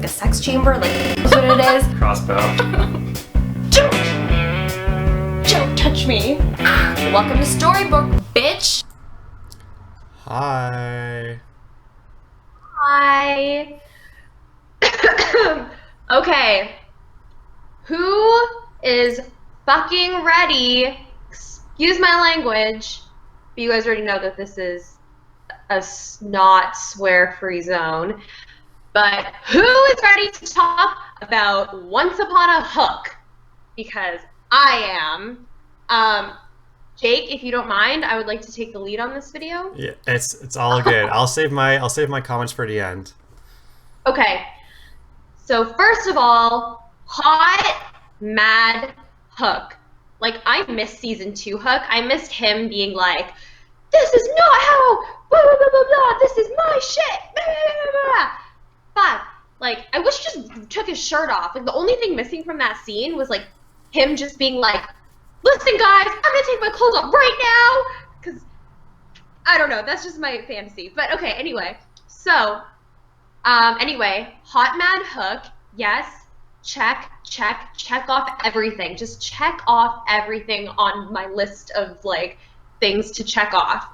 like a sex chamber, like that's what it is. Crossbow. Don't touch me. Welcome to Storybook, bitch. Hi. Hi. Okay. Who is fucking ready? Excuse my language, but you guys already know that this is a not swear-free zone. But who is ready to talk about Once Upon a Hook? Because I am. Jake, if you don't mind, I would like to take the lead on this video. Yeah, it's all good. I'll save my comments for the end. Okay. So first of all, hot, mad Hook. Like, I missed season 2 Hook. I missed him being like, this is not how, blah, blah, blah, blah, blah, this is my shit, blah, blah, blah, blah. Fuck. Like, I wish he just took his shirt off. Like, the only thing missing from that scene was, like, him just being like, listen, guys, I'm gonna take my clothes off right now, because, I don't know, that's just my fantasy. But, okay, anyway. So, anyway, hot, mad Hook, yes. Check off everything. Just check off everything on my list of, like, things to check off.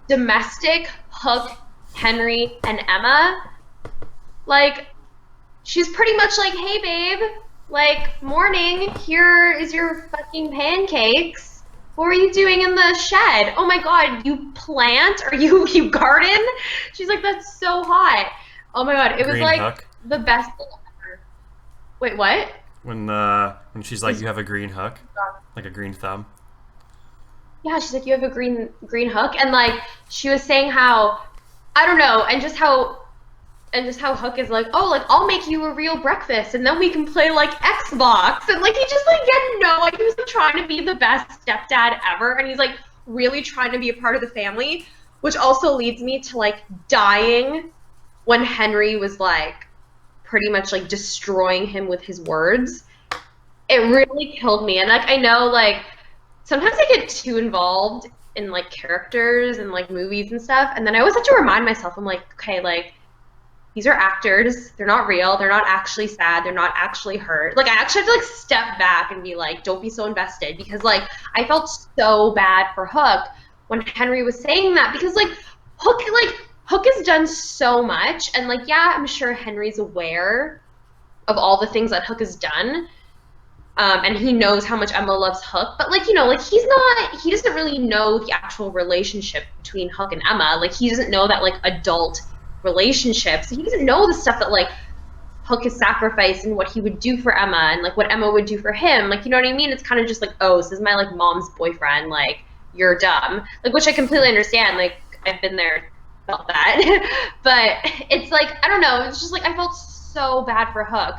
Domestic, Hook, Henry, and Emma. Like, she's pretty much like, hey, babe, like, morning, here is your fucking pancakes. What were you doing in the shed? Oh my god, you plant? Or you garden? She's like, that's so hot. Oh my god, it was, like, Hook. the best thing ever. Wait, what? When she's like, you have a green hook, like a green thumb. Yeah, she's like, you have a green hook, and like she was saying how, I don't know, and just how Hook is like, oh, like I'll make you a real breakfast, and then we can play like Xbox, and like he just like didn't know, like he was like, trying to be the best stepdad ever, and he's like really trying to be a part of the family, which also leads me to like dying when Henry was like pretty much like destroying him with his words. It really killed me, and like I know like sometimes I get too involved in like characters and like movies and stuff, and then I always have to remind myself, I'm like, okay, like these are actors, they're not real, they're not actually sad, they're not actually hurt. Like I actually have to like step back and be like, don't be so invested, because like I felt so bad for Hook when Henry was saying that, because like Hook has done so much, and like yeah, I'm sure Henry's aware of all the things that Hook has done. And he knows how much Emma loves Hook, but like, you know, like he doesn't really know the actual relationship between Hook and Emma. Like he doesn't know that like adult relationships. He doesn't know the stuff that like Hook has sacrificed and what he would do for Emma and like what Emma would do for him. Like, you know what I mean? It's kind of just like, oh, this is my like mom's boyfriend. Like you're dumb. Like, which I completely understand. Like I've been there, felt that. But it's like, I don't know. It's just like I felt so bad for Hook.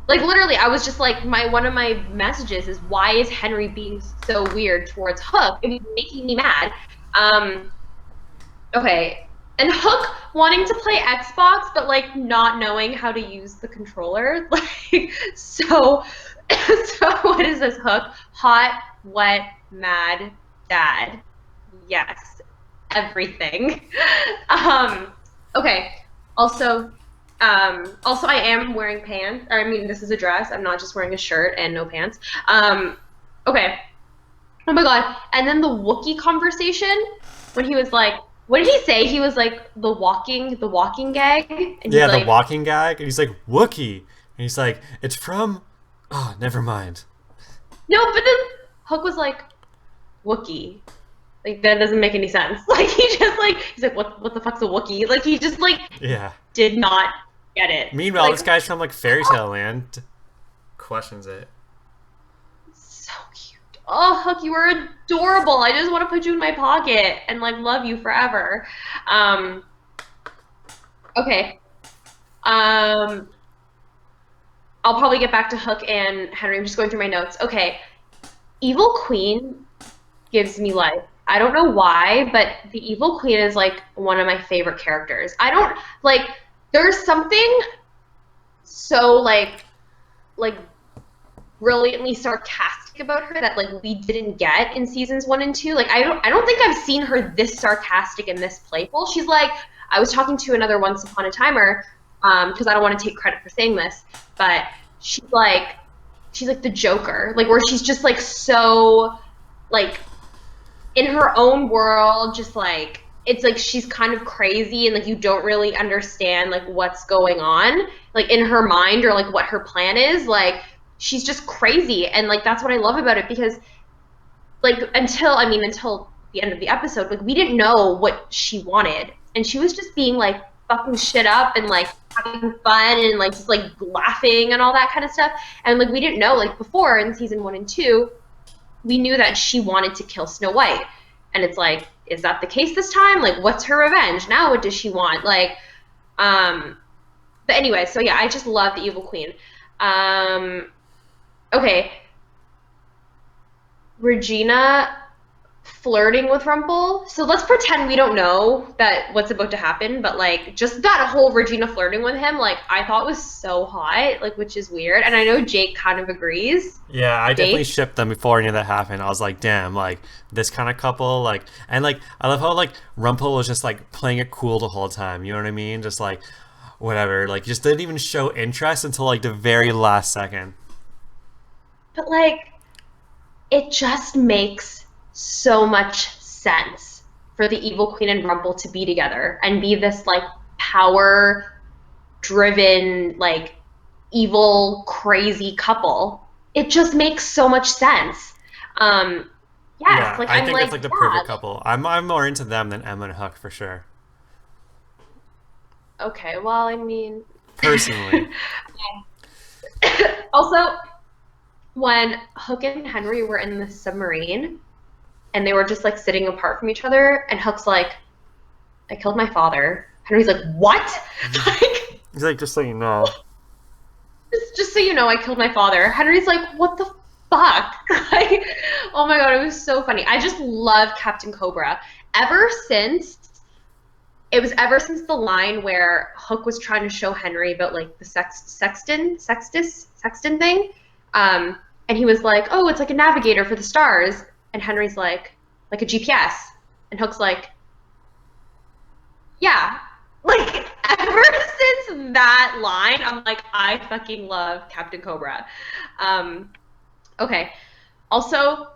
Like literally, I was just like, one of my messages is, why is Henry being so weird towards Hook? It was making me mad. Okay, and Hook wanting to play Xbox, but like not knowing how to use the controller. Like, so what is this, Hook? Hot, wet, mad, dad. Yes, everything. Okay. Also, I am wearing pants. Or, I mean, this is a dress. I'm not just wearing a shirt and no pants. Okay. Oh my god. And then the Wookiee conversation, when he was like, what did he say? He was like, the walking gag? And Yeah, he's the like, walking gag. And he's like, Wookiee. And he's like, it's from... Oh, never mind. no, but then Hook was like, Wookiee. Like, that doesn't make any sense. Like, he's like, what the fuck's a Wookiee? Like, he just, like, Yeah. did not get it. Meanwhile, like, this guy's from like fairy tale land. Questions it. So cute. Oh, Hook, you are adorable. I just want to put you in my pocket and like love you forever. Okay. I'll probably get back to Hook and Henry. I'm just going through my notes. Okay. Evil Queen gives me life. I don't know why, but the Evil Queen is like one of my favorite characters. I don't like. There's something so like brilliantly sarcastic about her that like we didn't get in seasons 1 and 2. Like I don't think I've seen her this sarcastic and this playful. She's like, I was talking to another Once Upon a Timer, because I don't want to take credit for saying this, but she's like the Joker, like where she's just like so like in her own world, just like it's like she's kind of crazy and like you don't really understand like what's going on like in her mind or like what her plan is. Like she's just crazy and like that's what I love about it because like until the end of the episode, like we didn't know what she wanted. And she was just being like fucking shit up and like having fun and like just like laughing and all that kind of stuff. And like we didn't know like before in season 1 and 2 we knew that she wanted to kill Snow White. And it's like, is that the case this time? Like, what's her revenge? Now what does she want? Like, but anyway, so yeah, I just love the Evil Queen. Okay. Regina flirting with Rumple. So let's pretend we don't know that what's about to happen, but like just that whole Regina flirting with him, like I thought was so hot, like which is weird. And I know Jake kind of agrees. Yeah, I definitely Jake? shipped them before any of that happened. I was like, damn, like this kind of couple, like, and like I love how like Rumpel was just like playing it cool the whole time. You know what I mean? Just like whatever, like just didn't even show interest until like the very last second. But like it just makes so much sense for the Evil Queen and Rumple to be together and be this like power driven, like evil, crazy couple. It just makes so much sense. Um, yes, Yeah, like I I'm think like, it's like the perfect yeah, couple. I'm more into them than Emma and Hook for sure, okay, well, I mean, personally. also, when Hook and Henry were in the submarine and they were just like sitting apart from each other, and Hook's like, I killed my father. Henry's like, what? Like, He's like, just so you know. just so you know, I killed my father. Henry's like, what the fuck? Like, oh my god, it was so funny. I just love Captain Cobra. Ever since ever since the line where Hook was trying to show Henry about like the sexton thing, and he was like, "Oh, it's like a navigator for the stars," and Henry's like a GPS, and Hook's like, "Yeah." Like ever since that line, I'm like, I fucking love Captain Cobra. Um, okay. Also,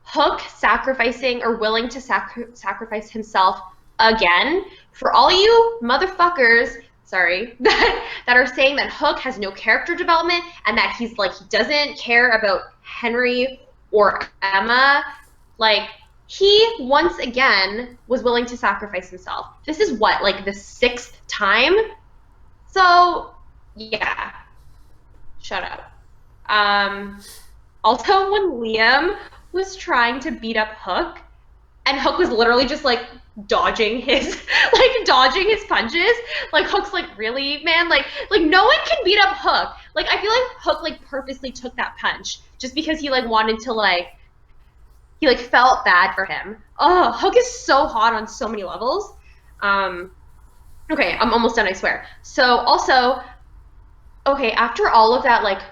Hook sacrificing or willing to sacrifice himself again for all you motherfuckers, sorry, that are saying that Hook has no character development and that he's like he doesn't care about Henry or Emma. Like he once again was willing to sacrifice himself. This is what like the sixth time. So yeah, shut up. Um, Also, when Liam was trying to beat up Hook, and Hook was literally just like dodging his dodging his punches. Like Hook's like, really, man? Like no one can beat up Hook. Like I feel like Hook like purposely took that punch just because he like wanted to like he like felt bad for him. Oh, Hook is so hot on so many levels. Um, okay, I'm almost done, I swear. So also, okay, after all of that like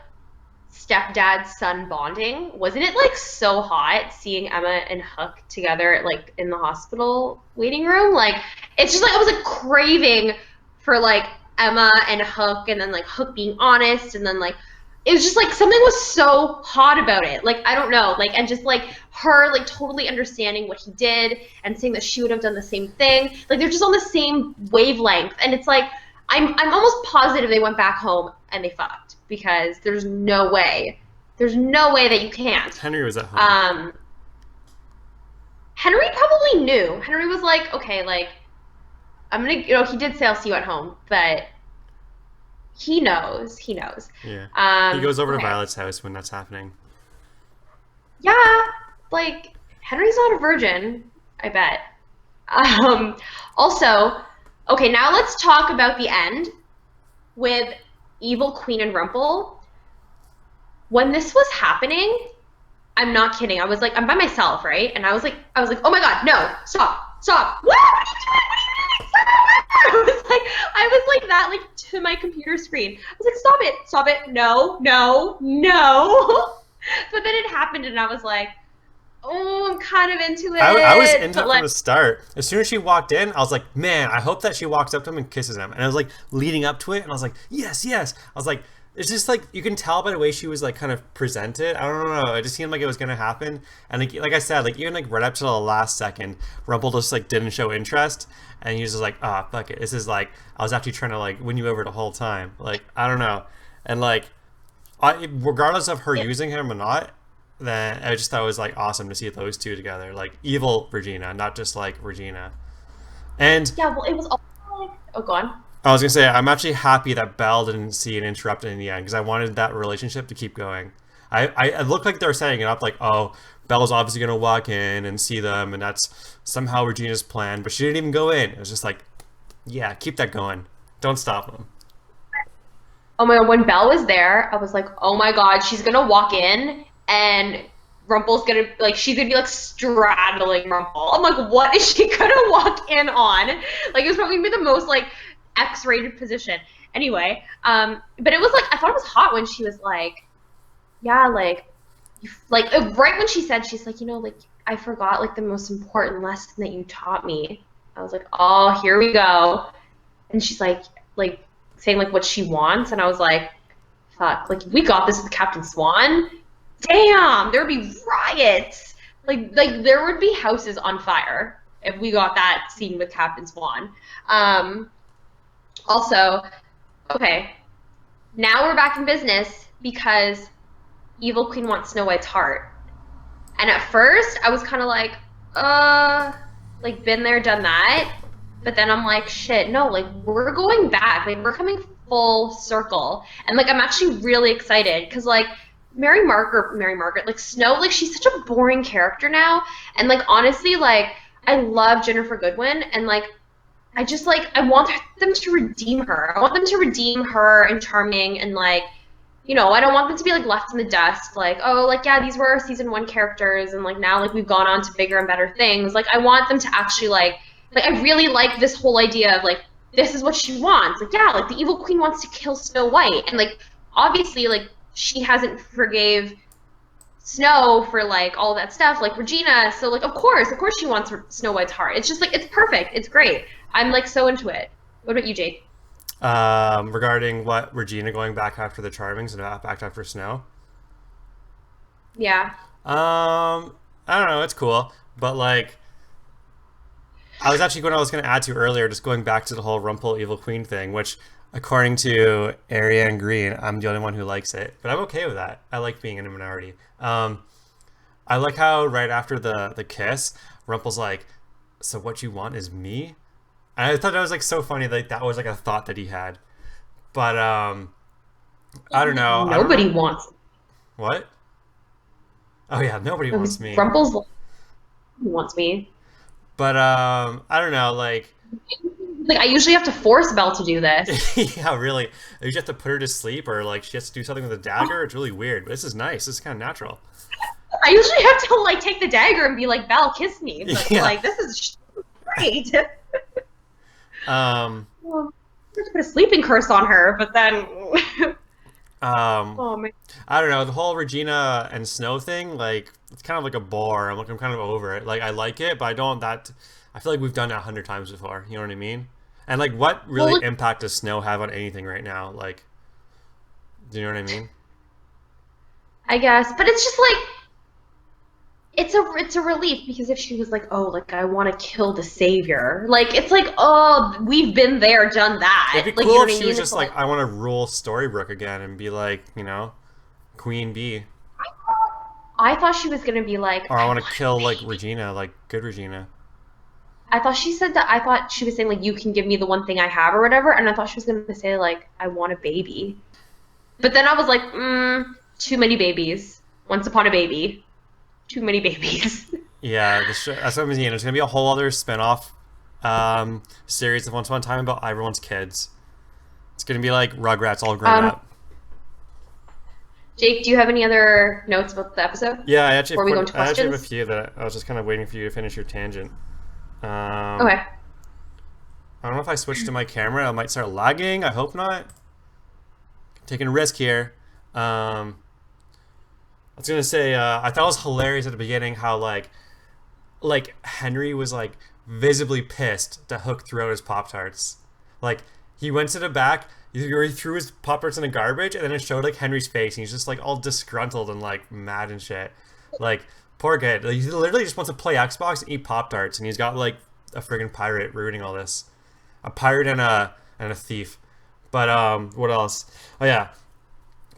stepdad son bonding, wasn't it like so hot seeing Emma and Hook together like in the hospital waiting room? Like it's just like I was like craving for like Emma and Hook and then like Hook being honest and then like it was just like something was so hot about it. Like I don't know, like and just like her like totally understanding what he did and saying that she would have done the same thing. Like they're just on the same wavelength and it's like I'm almost positive they went back home and they fucked because there's no way that you can't. Henry was at home. Um, Henry probably knew. Henry was like, okay, like I'm gonna, he did say I'll see you at home, but he knows, he knows. Yeah. He goes over to Okay, Violet's house when that's happening. yeah, like Henry's not a virgin, I bet. Um, Also, okay, now let's talk about the end with Evil Queen and Rumple. When this was happening, I'm not kidding. I was like, I'm by myself, right? And I was like, oh my god, no, stop, stop. What? What are you doing? What are you doing? Stop. I was like that, like to my computer screen. I was like, stop it, no, no, no. But then it happened, and I was like, oh, I'm kind of into I was it, into but it from like, the start. As soon as she walked in, I was like, man, I hope that she walks up to him and kisses him. And I was like leading up to it, and I was like, yes, yes. I was like, it's just like you can tell by the way she was like kind of presented. I don't know. It just seemed like it was gonna happen. And like I said, like even like right up to the last second, Rumple just like didn't show interest, and he was just like, ah, oh, fuck it. This is like I was actually trying to like win you over the whole time. Like I don't know, and like regardless of her yeah, using him or not, then I just thought it was like awesome to see those two together, like evil Regina, not just like Regina. And yeah. Well, it was also like, oh, go on. I was gonna say I'm actually happy that Belle didn't see it interrupted in the end because I wanted that relationship to keep going. It looked like they were setting it up like, oh, Belle's obviously gonna walk in and see them, and that's somehow Regina's plan, but she didn't even go in. It was just like, yeah, keep that going. Don't stop them. Oh my god, when Belle was there, I was like, oh my god, she's gonna walk in and Rumple's gonna like she's gonna be like straddling Rumple. I'm like, what is she gonna walk in on? Like it was probably gonna be the most like X-rated position. Anyway, but it was like I thought it was hot when she was like, yeah, like like right when she said she's like, like I forgot like the most important lesson that you taught me. I was like, oh, here we go. And she's like saying like what she wants, and I was like, fuck, like we got this with Captain Swan. Damn, there would be riots. Like there would be houses on fire if we got that scene with Captain Swan. Um, Also, okay, now we're back in business because Evil Queen wants Snow White's heart. And at first, I was kind of like been there, done that. But then I'm like, shit, no, like we're going back, like we're coming full circle, and like I'm actually really excited because like Mary Margaret, like Snow, like she's such a boring character now, and like honestly, like I love Jennifer Goodwin, and like I just like I want them to redeem her. I want them to redeem her and Charming and like I don't want them to be like left in the dust, like, oh, like yeah, these were our season one characters and like now like we've gone on to bigger and better things. Like I want them to actually like I really like this whole idea of like this is what she wants. Like yeah, like the evil queen wants to kill Snow White and like obviously like she hasn't forgave Snow for like all that stuff, like Regina. So like of course she wants Snow White's heart. It's just like it's perfect. It's great. I'm like so into it. What about you, Jake? Regarding what Regina going back after the Charmings and back after Snow. Yeah. I don't know. It's cool, but like I was actually going. I was going to add to earlier, just going back to the whole Rumple Evil Queen thing, which according to Ariane Green, I'm the only one who likes it, but I'm okay with that. I like being in a minority. I like how right after the kiss, Rumple's like, "So what you want is me." And I thought that was like so funny. Like that was like a thought that he had. But I don't know. I don't Nobody know wants what. Oh yeah, nobody wants me. Rumple's wants me. But I don't know. Like Like I usually have to force Belle to do this. yeah, really. You just have to put her to sleep, or like she has to do something with a dagger. It's really weird. But this is nice. This is kind of natural. I usually have to like take the dagger and be like, Belle, kiss me. But Yeah. like this is great. Um. Well, I have to put a sleeping curse on her, but then Um. oh man. I don't know. The whole Regina and Snow thing, like, it's kind of like a bore. I'm kind of over it. Like, I like it, but I don't that. I feel like we've done it 100 times before. You know what I mean? And like, what Well, really look, impact does Snow have on anything right now? Like, do you know what I mean? I guess, but it's just like it's a relief because if she was like, oh, like I want to kill the savior, like it's like, oh, we've been there, done It'd that. be Like you cool know if what I she was mean? It's just like, like I want to rule Storybrooke again and be like, Queen Bee, I thought she was gonna be like, or I I want to want a kill like baby. Regina, like good Regina. I thought she said that. I thought she was saying like, you can give me the one thing I have or whatever, and I thought she was gonna say like, I want a baby. But then I was like, too many babies. Once upon a baby, too many babies. Yeah, that's what I'm saying. There's gonna be a whole other spin-off series of Once Upon a Time about everyone's kids. It's gonna be like Rugrats all grown um, up. Jake, do you have any other notes about the episode Yeah, before we go into I actually have a questions? few that I was just kind of waiting for you to finish your tangent. Um, Okay. I don't know if I switch to my camera, I might start lagging. I hope not. Taking a risk here. Um, I was gonna say, I thought it was hilarious at the beginning how Henry was like visibly pissed that Hook threw out his Pop Tarts. Like he went to the back, he threw his Pop Tarts in the garbage, and then it showed like Henry's face, and he's just like all disgruntled and like mad and shit. Like poor kid, like, he literally just wants to play Xbox and eat Pop Tarts, and he's got like a friggin' pirate ruining all this, a pirate and a thief. But what else? Oh yeah,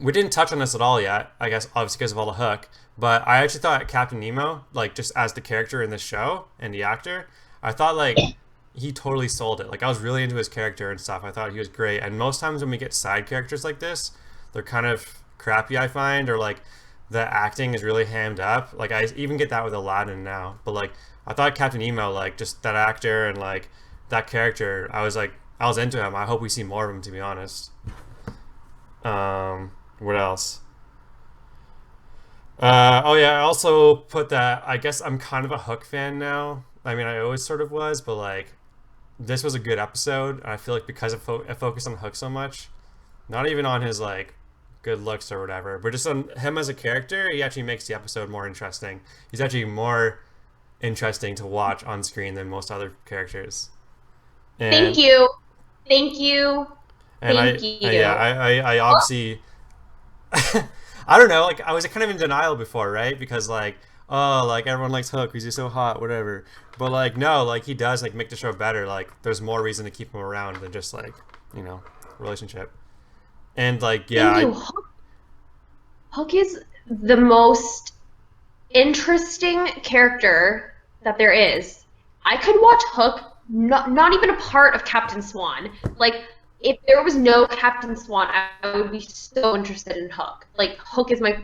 we didn't touch on this at all yet. I guess obviously because of all the Hook. But I actually thought Captain Nemo, like just as the character in the show and the actor, I thought like he totally sold it. Like I was really into his character and stuff. I thought he was great. And most times when we get side characters like this, they're kind of crappy. I find, or like the acting is really hammed up. Like I even get that with Aladdin now. But like I thought Captain Nemo, like just that actor and like that character, I was into him. I hope we see more of him. To be honest. What else? Oh yeah, I also put that. I guess I'm kind of a Hook fan now. I mean, I always sort of was, but like this was a good episode. And I feel like because I focused on Hook so much, not even on his like good looks or whatever, but just on him as a character, he actually makes the episode more interesting. He's actually more interesting to watch on screen than most other characters. Thank And you. Thank you. and Thank yeah, you. I obviously I don't know. Like I was kind of in denial before, right? Because like, oh, like everyone likes Hook because he's so hot, whatever. But like, no, like he does like make the show better. Like there's more reason to keep him around than just like you know relationship. And like, yeah, Thank you. Hook is the most interesting character that there is. I could watch Hook, not even a part of Captain Swan. Like, if there was no Captain Swan, I would be so interested in Hook. Like, Hook is my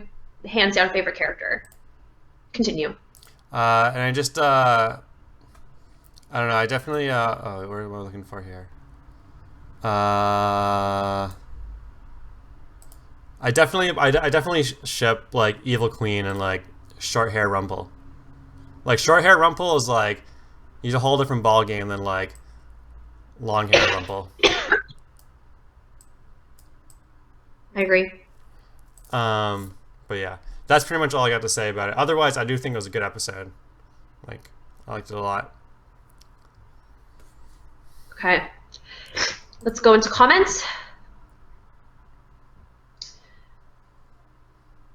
hands down favorite character. Continue. and I just I don't know. I definitely oh, what am I looking for here? Uh, I definitely ship like Evil Queen and like short hair Rumple. Like short hair Rumple is like he's a whole different ball game than like long hair Rumple. I agree. But yeah, that's pretty much all I got to say about it. Otherwise, I do think it was a good episode. Like, I liked it a lot. Okay. Let's go into comments.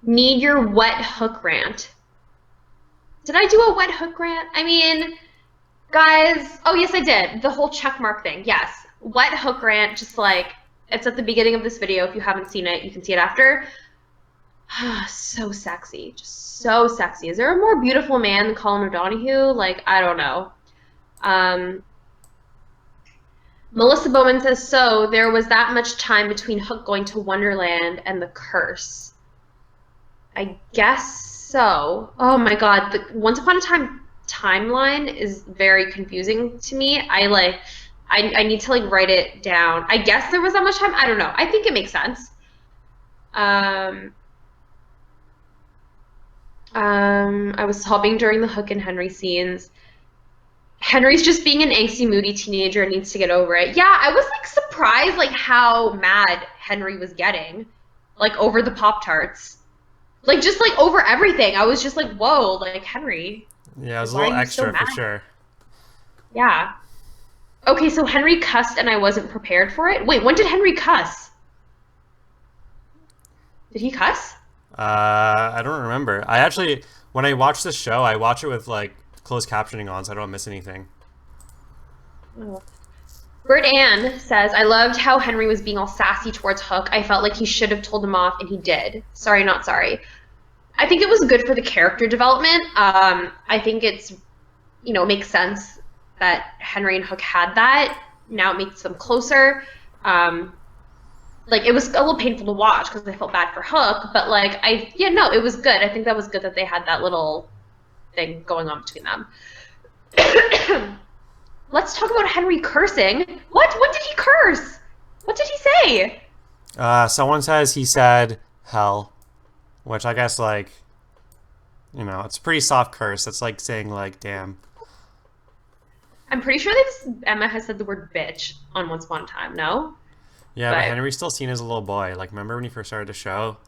Need your wet Hook rant. Did I do a wet Hook rant? I mean, guys, oh yes I did. The whole check mark thing. Yes. Wet Hook rant, just like it's at the beginning of this video. If you haven't seen it, you can see it after. So sexy. Just so sexy. Is there a more beautiful man than Colin O'Donoghue? Like, I don't know. Um, Melissa Bowman says, so there was that much time between Hook going to Wonderland and the curse. I guess so. Oh my god, the Once Upon a Time timeline is very confusing to me. I need to like write it down. I guess there was that much time. I don't know. I think it makes sense. Um, I was sobbing during the Hook and Henry scenes. Henry's just being an angsty, moody teenager and needs to get over it. Yeah, I was like surprised like how mad Henry was getting, like over the Pop Tarts, like just like over everything. I was just like, whoa, like Henry, Yeah, it was like a why little are you so extra for mad? sure. Yeah. Okay, so Henry cussed and I wasn't prepared for it. Wait, when did Henry cuss? Did he cuss? I don't remember. I actually, when I watch the show, I watch it with like closed captioning on, so I don't miss anything. Oh. Bert Ann says, I loved how Henry was being all sassy towards Hook. I felt like he should have told him off, and he did. Sorry, not sorry. I think it was good for the character development. I think it makes sense that Henry and Hook had that. Now it makes them closer. Um, like, it was a little painful to watch because I felt bad for Hook, but, like, yeah, no, it was good. I think that was good that they had that little thing going on between them. Let's talk about Henry cursing. What? When did he curse? What did he say? Someone says he said hell, which I guess like, it's a pretty soft curse. It's like saying like damn. I'm pretty sure that Emma has said the word bitch on Once Upon a Time, no? Yeah, but But Henry's still seen as a little boy. Like, remember when he first started the show?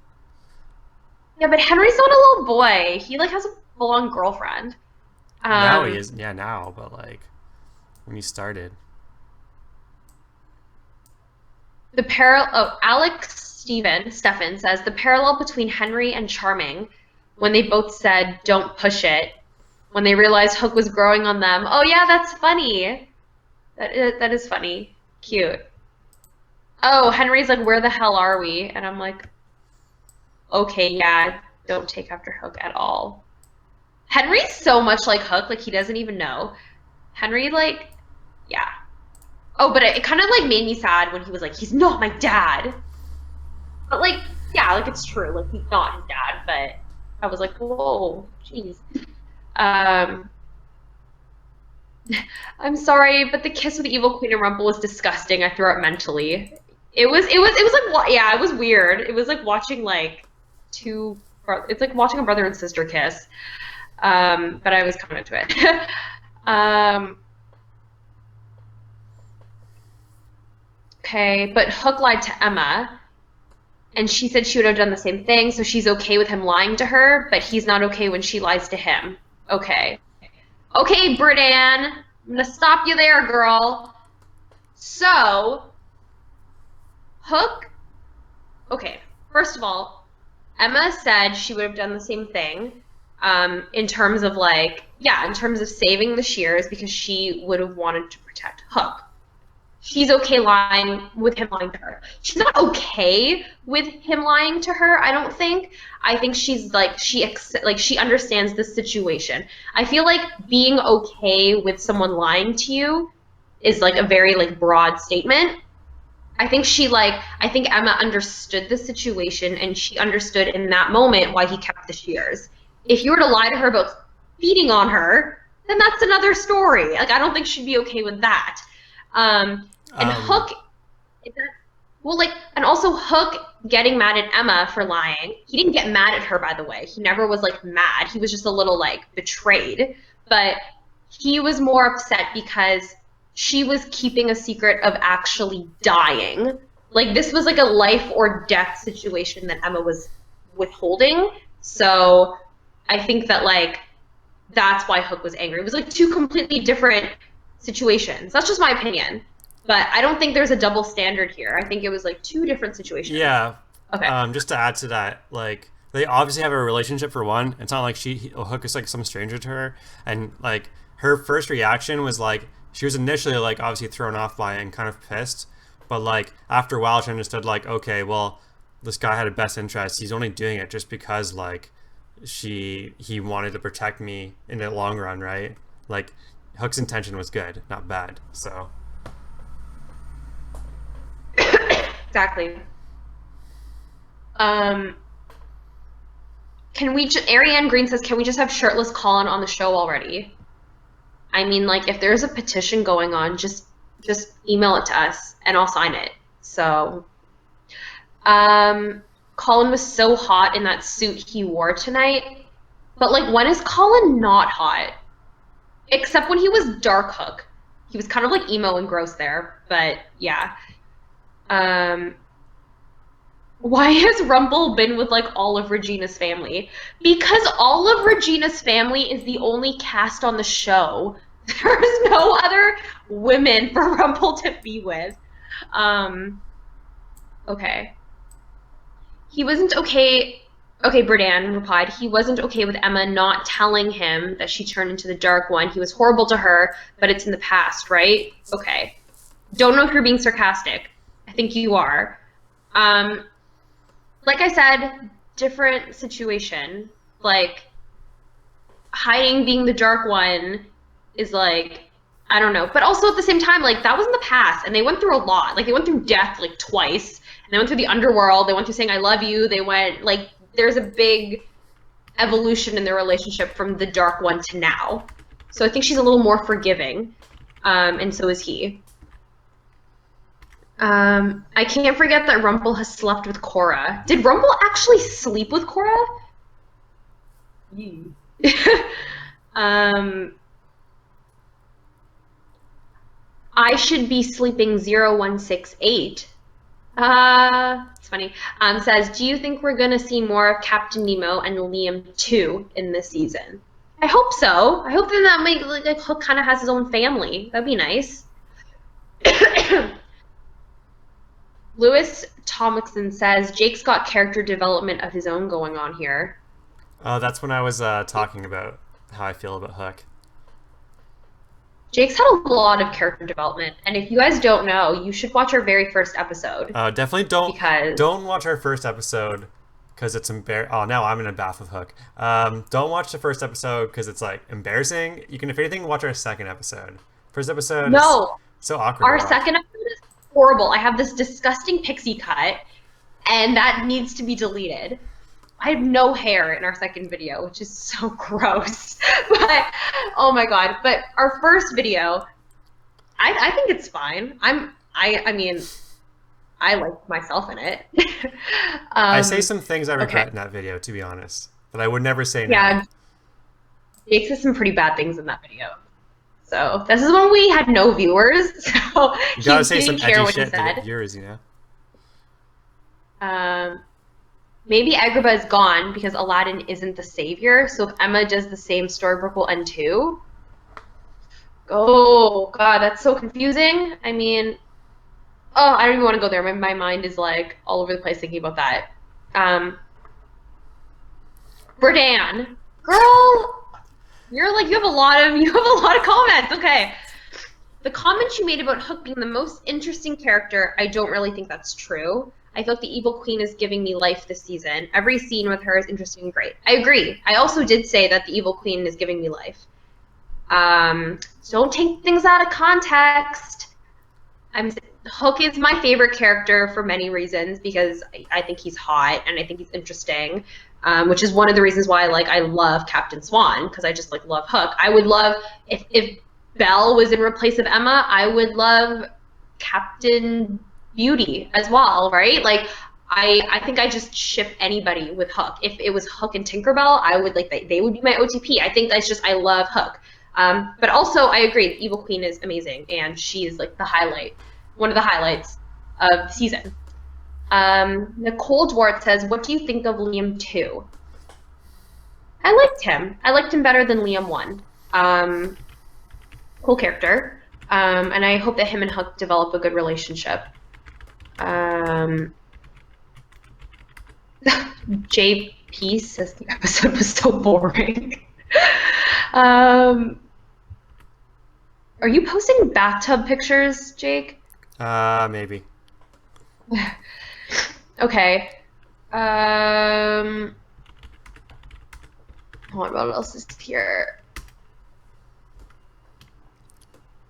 Yeah, but Henry's not a little boy. He like has a full-on girlfriend. Now he Um, is, yeah, now, but like when he started. the parallel. Oh, Stephen says the parallel between Henry and Charming, when they both said "Don't push it," when they realized Hook was growing on them. Oh yeah, that's funny. That is funny. Cute. Oh, Henry's like, where the hell are we? And I'm like, okay, yeah, don't take after Hook at all. Henry's so much like Hook, like he doesn't even know. Henry, like, yeah. Oh, but it kind of like made me sad when he was like, he's not my dad. But like, yeah, like it's true, like he's not his dad. But I was like, whoa, jeez. Um, I'm sorry, but the kiss with the evil queen and Rumple was disgusting. I threw up mentally. It was like, yeah, it was weird. It was like watching like two, it's like watching a brother and sister kiss. But I was kind of into it. um, okay, but Hook lied to Emma, and she said she would have done the same thing, so she's okay with him lying to her, but he's not okay when she lies to him. Okay. Okay, Britann, I'm gonna stop you there, girl. So, Hook, okay, first of all, Emma said she would have done the same thing, in terms of like, yeah, in terms of saving the shears because she would have wanted to protect Hook. She's okay lying with him lying to her. She's not okay with him lying to her, I don't think. I think she's like she understands the situation. I feel like being okay with someone lying to you is like a very like broad statement. I think Emma understood the situation and she understood in that moment why he kept the shears. If you were to lie to her about feeding on her, then that's another story. Like I don't think she'd be okay with that. And Um, Hook, well, like, and also Hook getting mad at Emma for lying. He didn't get mad at her, by the way. He never was like mad. He was just a little like betrayed. But he was more upset because she was keeping a secret of actually dying. Like, this was like a life or death situation that Emma was withholding. So I think that, like, that's why Hook was angry. It was like two completely different situations. That's just my opinion. But I don't think there's a double standard here. I think it was like two different situations. yeah. Okay. Just to add to that, like they obviously have a relationship for one. It's not like Hook is like some stranger to her, and like her first reaction was like she was initially like obviously thrown off by it and kind of pissed, but like after a while she understood like okay, well this guy had a best interest. He's only doing it just because like he wanted to protect me in the long run, right? Like Hook's intention was good, not bad. So Exactly. Um, can we just, Ariane Green says, can we just have shirtless Colin on the show already? I mean, like, if there's a petition going on, just email it to us and I'll sign it. So, Colin was so hot in that suit he wore tonight. But like, when is Colin not hot? Except when he was Dark Hook. He was kind of like emo and gross there, but yeah. Um, why has Rumple been with like all of Regina's family? Because all of Regina's family is the only cast on the show. There's no other women for Rumple to be with. Um, okay. He wasn't okay. Okay, Britann replied. He wasn't okay with Emma not telling him that she turned into the Dark One. He was horrible to her, but it's in the past, right? Okay. Don't know if you're being sarcastic. I think you are. Um, like I said, different situation. Like hiding being the dark one is like I don't know. But also at the same time, like that was in the past and they went through a lot. Like they went through death like twice. And they went through the underworld, they went through saying I love you, they went like there's a big evolution in their relationship from the dark one to now. So I think she's a little more forgiving. And so is he. I can't forget that Rumple has slept with Cora. Did Rumple actually sleep with Cora? um, I should be sleeping 0168. It's funny. Says, do you think we're gonna see more of Captain Nemo and Liam 2 in this season? I hope so. I hope then that like Hook kind of has his own family. That'd be nice. Lewis Tomlinson says Jake's got character development of his own going on here. Oh, that's when I was talking about how I feel about Hook. Jake's had a lot of character development, and if you guys don't know, you should watch our very first episode Definitely don't because don't watch our first episode because it's embarrassing. Oh, now I'm in a bath with Hook. Don't watch the first episode because it's like embarrassing. You can, if anything, watch our second episode. First episode is no, so awkward to our watch. second episode is horrible. I have this disgusting pixie cut, and that needs to be deleted. I have no hair in our second video, which is so gross. But oh my god! But our first video, I think it's fine. I mean, I like myself in it. I say um, some things I regret okay, in that video, to be honest, that I would never say now. yeah, Jake says some pretty bad things in that video. So this is when we had no viewers, so You he gotta say some didn't edgy care what he shit to get said. viewers, you know. Um, Maybe Agrabah is gone because Aladdin isn't the savior. So if Emma does the same, Storybrooke will end too. Oh god, that's so confusing. I mean, oh, I don't even want to go there. My mind is like all over the place thinking about that. Um, Berdan, girl, you have a lot of comments. Okay. The comment you made about Hook being the most interesting character, I don't really think that's true. I feel like the Evil Queen is giving me life this season. Every scene with her is interesting and great. I agree. I also did say that the Evil Queen is giving me life. Don't take things out of context. I'm Hook is my favorite character for many reasons because I think he's hot and I think he's interesting, which is one of the reasons why I love Captain Swan because I just love Hook. I would love if Belle was in replace of Emma. I would love Captain Beauty as well, right? I think I just ship anybody with Hook. If it was Hook and Tinkerbell, I would they would be my OTP. I think that's just I love Hook. But also I agree, the Evil Queen is amazing and she is the highlight, one of the highlights of the season. Nicole Dwart says, "What do you think of Liam 2?" I liked him. I liked him better than Liam 1. Cool character. And I hope that him and Hook develop a good relationship. JP says the episode was so boring. Are you posting bathtub pictures, Jake? Maybe. Okay. What else is here?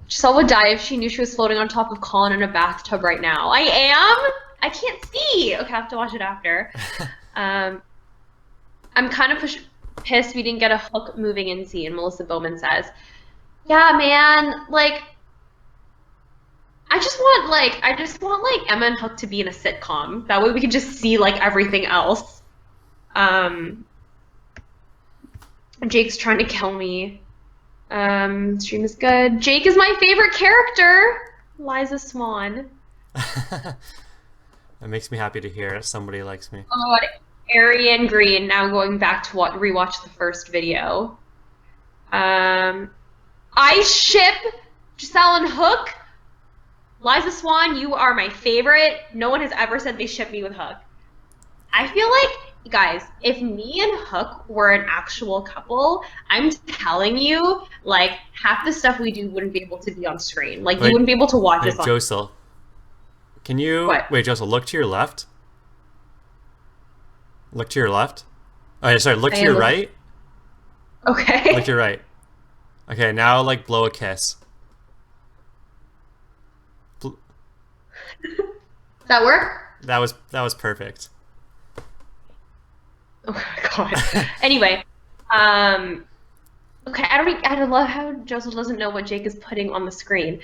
Giselle would die if she knew she was floating on top of Colin in a bathtub right now. I am? I can't see. Okay, I have to watch it after. I'm kind of pissed we didn't get a Hook moving in scene, Melissa Bowman says. Yeah, man, I just want Emma and Hook to be in a sitcom. That way we could just see everything else. Jake's trying to kill me. Stream is good. Jake is my favorite character. Liza Swan. It makes me happy to hear somebody likes me. Oh my god, Arian Green. Now going back to rewatch the first video. I ship Giselle and Hook. Liza Swan, you are my favorite. No one has ever said they ship me with Hook. I feel like, guys, if me and Hook were an actual couple, I'm telling you, half the stuff we do wouldn't be able to be on screen. You Wait, wouldn't be able to watch wait, us on. Jossyl, can you What? wait, Jossyl? Look to your left. Look to your left. Oh, yeah, sorry. Look I to am your looking. right. Okay. Look to your right. Okay, now blow a kiss. Does that work? That was perfect. Oh my god. Anyway, okay, I don't love how Joseph doesn't know what Jake is putting on the screen.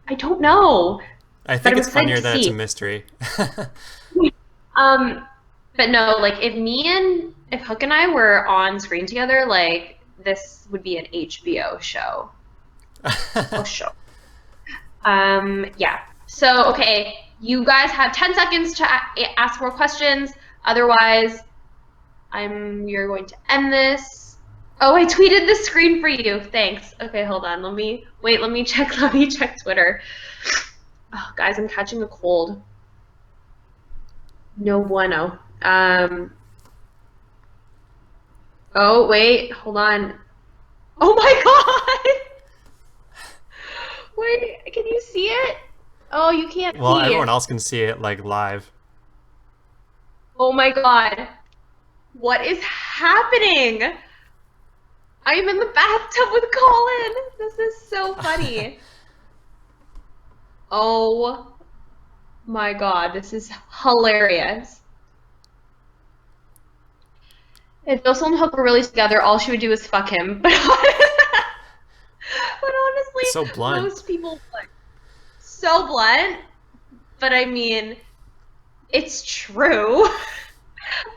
I don't know, I but think I'm it's excited funnier to that it's a see. mystery. Um, but no, if Hook and I were on screen together, this would be an HBO show. Oh, show. Yeah. So, okay, You guys have 10 seconds to ask more questions. Otherwise, we are going to end this. Oh, I tweeted the screen for you. Thanks. Okay, hold on. Let me check Twitter. Oh, guys, I'm catching a cold. No bueno. Oh, wait, hold on. Oh my god! Wait, can you see it? Oh, you can't Well, everyone see. else can see it like live. Oh my god. What is happening? I am in the bathtub with Colin. This is so funny. Oh my god, this is hilarious. If Jossyl and Hook were really together, all she would do is fuck him. But honestly, So blunt. most people would. So blunt, but I mean, it's true.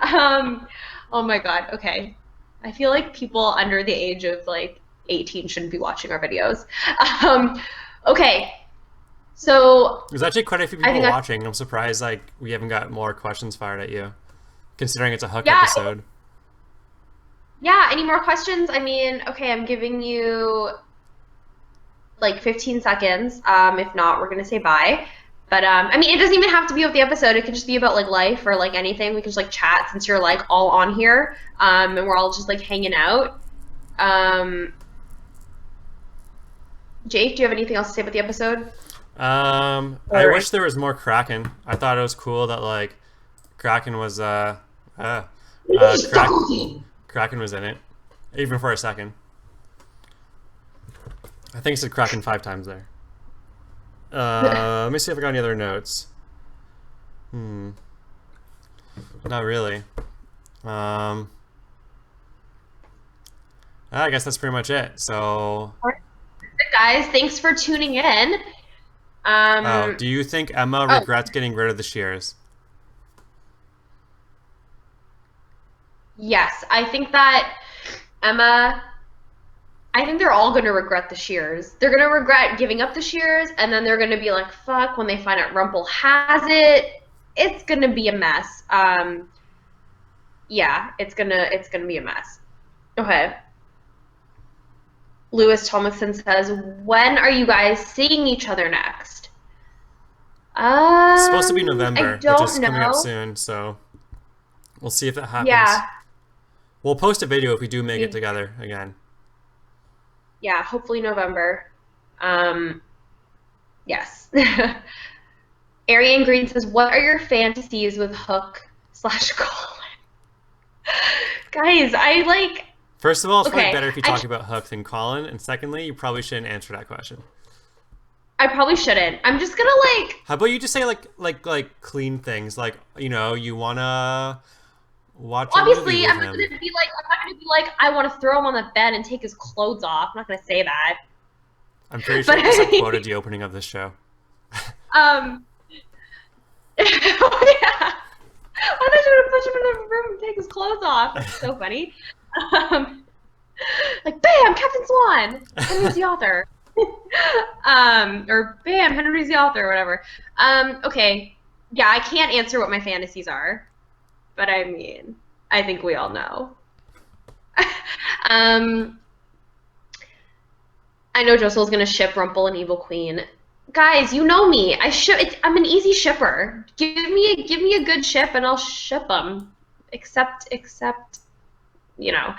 Um, oh my god, okay. I feel like people under the age of like 18 shouldn't be watching our videos. Um, okay, so There's actually quite a few I people think that's, watching. I'm surprised like we haven't got more questions fired at you, considering it's a Hook yeah, episode. yeah, any more questions? I mean, okay, I'm giving you like 15 seconds. If not, we're gonna say bye. But I mean, it doesn't even have to be about the episode. It could just be about like life or like anything. We can just like chat since you're like all on here, and we're all just like hanging out. Um, Jake, do you have anything else to say about the episode? I Or wish there was more Kraken. I thought it was cool that like Kraken was Crack Kraken was in it, even for a second. I think it said Kraken 5 times there. Let me see if I got any other notes. Not really. I guess that's pretty much it. So, guys, thanks for tuning in. oh, Um, do you think Emma oh, regrets getting rid of the shears? yes, I think that Emma. I think they're all going to regret the shears. They're going to regret giving up the shears, and then they're going to be like, "Fuck!" When they find out Rumple has it, it's going to be a mess. Yeah, it's gonna be a mess. Okay. Lewis Tomlinson says, "When are you guys seeing each other next?" It's supposed to be I November, which don't is coming up know. soon. So we'll see if it happens. Yeah, We'll post a video if we do make it we together again. yeah, hopefully November. Um, yes. Arian Green says, "What are your fantasies with Hook slash Colin?" Guys, I like. First of all, it's probably Okay, better if you talk about Hook than Colin, and secondly, you probably shouldn't answer that question. I probably shouldn't. I'm just gonna like. How about you just say like clean things, like you wanna watch a movie Obviously, with him. I'm not gonna be like, I want to throw him on the bed and take his clothes off. I'm not gonna say that. I'm pretty sure But you just like quoted the opening of this show. um, oh yeah. I thought you were gonna push him in the room and take his clothes off. That's so funny. Um, like, bam, Captain Swan. Henry's the author. Or bam, Henry's the author, or whatever. Okay. Yeah, I can't answer what my fantasies are, but I mean, I think we all know. um, I know Jossyl's gonna ship Rumple and Evil Queen. Guys, you know me. I'm an easy shipper. Give me a good ship and I'll ship them. Except, you know.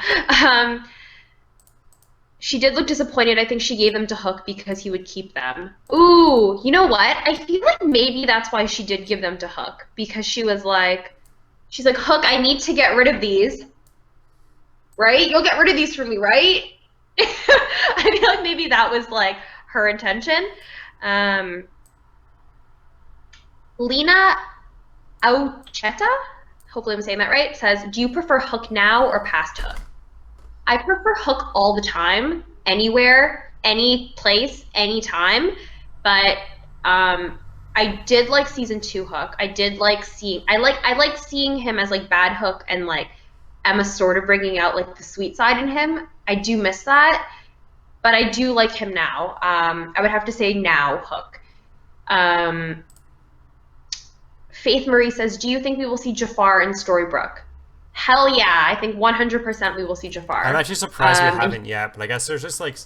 Um, she did look disappointed. I think she gave them to Hook because he would keep them. Ooh, you know what? I feel like maybe that's why she did give them to Hook because she's like, Hook, I need to get rid of these, right? You'll get rid of these for me, right? I feel like maybe that was like her intention. Um, Lena Aucheta, hopefully I'm saying that right, says, "Do you prefer Hook now or past Hook?" I prefer Hook all the time, anywhere, any place, anytime. But I did like season 2 Hook. I liked seeing him as like bad Hook and like Emma sort of bringing out like the sweet side in him. I do miss that, but I do like him now. I would have to say now Hook. Um, Faith Marie says, "Do you think we will see Jafar in Storybrooke?" Hell yeah, I think 100% we will see I'm Jafar. actually surprised we And haven't yet, but I guess there's just like,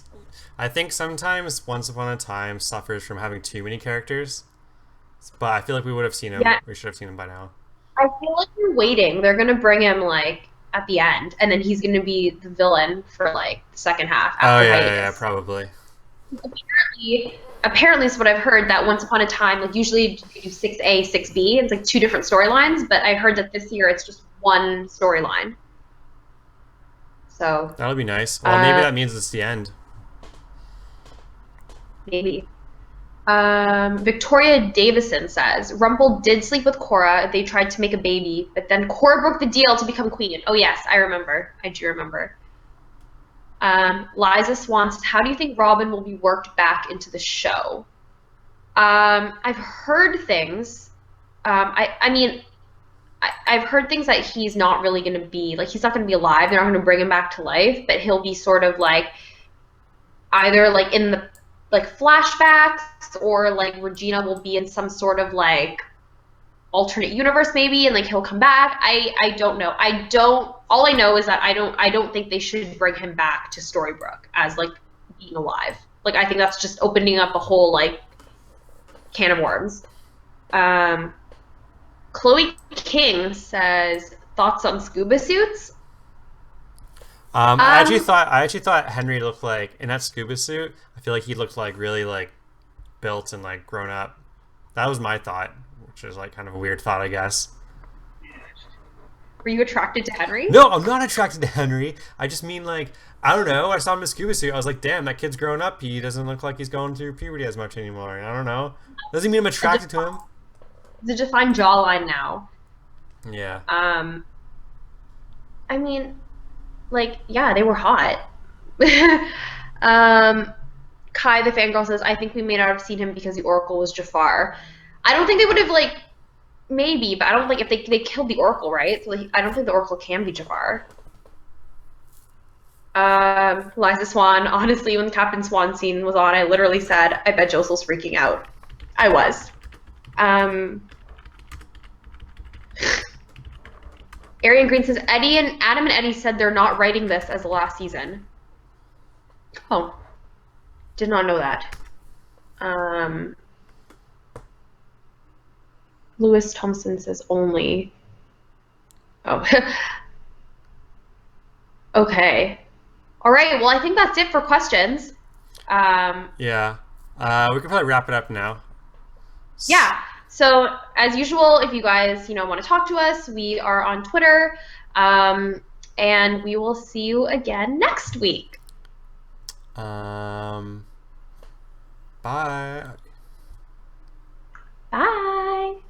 I think sometimes Once Upon a Time suffers from having too many characters, but I feel like we would have seen him. yeah, We should have seen him by now. I feel like they're waiting. They're gonna bring him like at the end, and then he's gonna be the villain for like the second half Oh after yeah, yeah, yeah, hiatus. probably. Apparently, is what I've heard that Once Upon a Time, like usually you do 6A, 6B, it's like two different storylines, but I heard that this year it's just one storyline. So, That'll be nice. Well, maybe uh, that means it's the end. maybe. Victoria Davison says Rumple did sleep with Cora. They tried to make a baby, but then Cora broke the deal to become queen. Oh yes, I remember. I do remember. Liza Swan says, "How do you think Robin will be worked back into the show?" I've heard things. I mean, I've heard things that he's not really going to be like he's not going to be alive. They're not going to bring him back to life, but he'll be sort of like either like in the like flashbacks or like Regina will be in some sort of like alternate universe maybe and like he'll come back. I don't know. I don't all I know is that I don't think they should bring him back to Storybrooke as like being alive. Like I think that's just opening up a whole like can of worms. Um Chloe King says thoughts on scuba suits. Um I actually thought Henry looked like in that scuba suit. I feel like he looked like really like built and like grown up. That was my thought, which is like kind of a weird thought, I guess. were you attracted to Henry? No, I'm not attracted to Henry. I just mean like I don't know. I saw him in a scuba suit. I was like, damn, that kid's growing up. He doesn't look like he's going through puberty as much anymore. I don't know. Doesn't mean I'm attracted to him. The defined jawline now. Yeah. Um I mean like yeah, they were hot. um Kai the fangirl says, I think we may not have seen him because the Oracle was Jafar. I don't think they would have like maybe, but I don't think if they killed the Oracle, right? So like, I don't think the Oracle can be Jafar. Liza Swan, honestly, when the Captain Swan scene was on, I literally said, I bet Jossyl's freaking out. I was. Um, Arian Green says, Eddie and Adam and Eddie said they're not writing this as the last season. Oh, did not know that. Um, Lewis Thompson says only. Oh, okay. All right. Well, I think that's it for questions. Um, Yeah. We can probably wrap it up now. yeah. So as usual, if you guys want to talk to us, we are on Twitter, and we will see you again next week. Um. Bye. Bye.